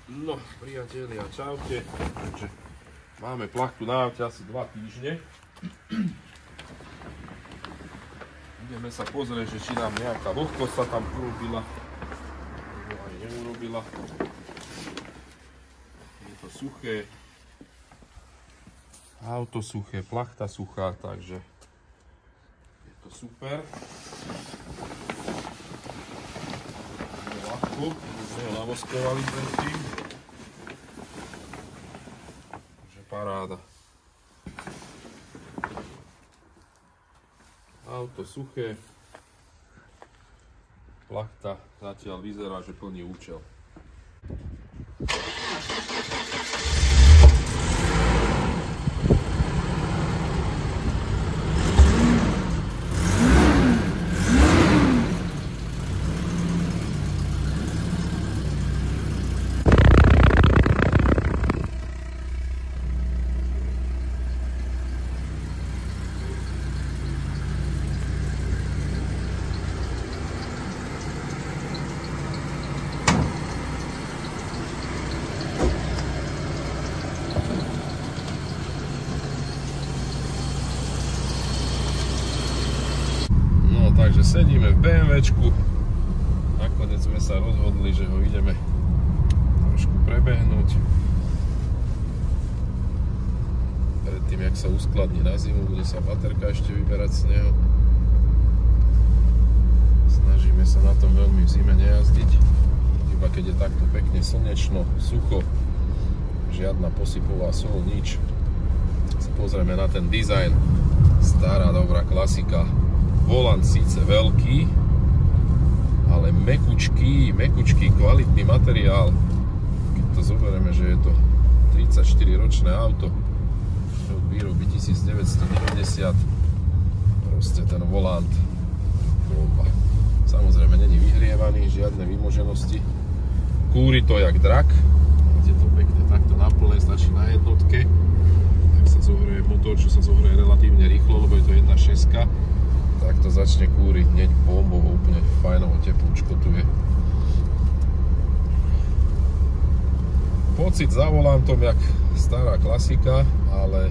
No, priatelia, čaute. Takže máme plachtu na aute asi 2 týždne. Ideme sa pozrieť, že či nám nejaká vlhkosť sa tam urobila, alebo aj neurobila. Je to suché. Auto suché, plachta suchá, takže je to super. Je ľahko, už sme ho navoskovali predtým. Takže paráda. Auto suché, plachta zatiaľ vyzerá, že plní účel. Takže sedíme v BMWčku, nakoniec sme sa rozhodli, že ho ideme trošku prebehnúť predtým, jak sa uskladní na zimu, bude sa baterka ešte vyberať z neho. Snažíme sa na tom veľmi v zime nejazdiť, iba keď je takto pekne slnečno, sucho, žiadna posypová sol, nič. Sa pozrieme na ten dizajn, stará dobrá klasika. Volant síce veľký, ale mekučký, kvalitný materiál. Keď to zoberieme, že je to 34-ročné auto, od výroby 1990, proste ten volant bomba. Samozrejme není vyhrievaný, žiadne vymoženosti. Kúri to jak drak, je to pekne takto na plné, stačí na jednotke. Tak sa zohreje motor, čo sa zohreje relatívne rýchlo, lebo je to 1.6. Tak to začne kúriť hneď bombovo, úplne fajnovo, teplúčko tu je. Pocit za volantom jak stará klasika, ale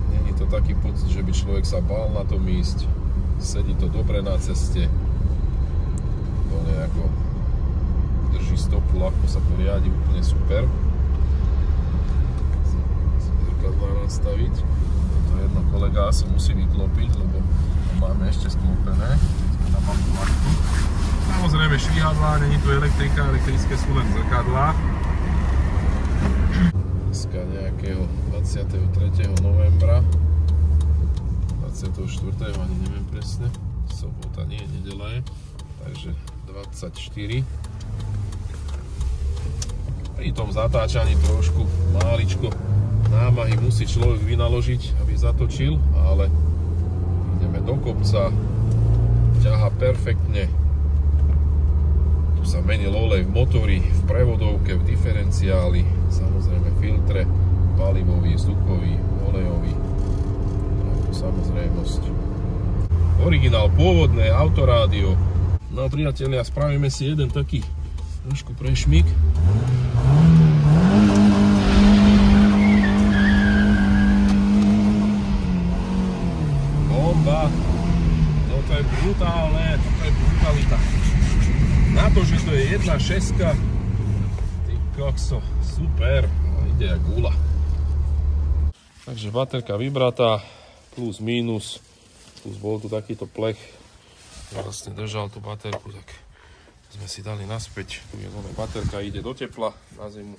není to taký pocit, že by človek sa bál na tom ísť. Sedí to dobre na ceste. To nejako drží stopu, ľahko sa to riadi, úplne super. Zrkadlá nastaviť. Jedno kolega asi musí vyklopiť, lebo máme ešte sklopené. Samozrejme švihadlá, není tu elektrika, elektrické sú len zrkadlá. Dneska nejakého 23. novembra, 24. ani neviem presne, sobota nie, nedeľa je, takže 24. Pri tom zatáčaní trošku máličko námahy musí človek vynaložiť, aby zatočil, ale ideme do kopca, ťahá perfektne. Tu sa menil olej v motori, v prevodovke, v diferenciáli, samozrejme filtre, palivový, vzduchový, olejový, to samozrejmosť. Originál, pôvodné autorádio. No priatelia, spravíme si jeden taký trošku prešmik. No to je brutálne, toto je brutalita. Na to, že to je 1.6, ty kokso, super, ide jak gula. Takže baterka vybratá, plus minus, plus bol tu takýto plech, vlastne držal tú baterku, tak sme si dali naspäť. Tu je baterka, ide do tepla na zimu.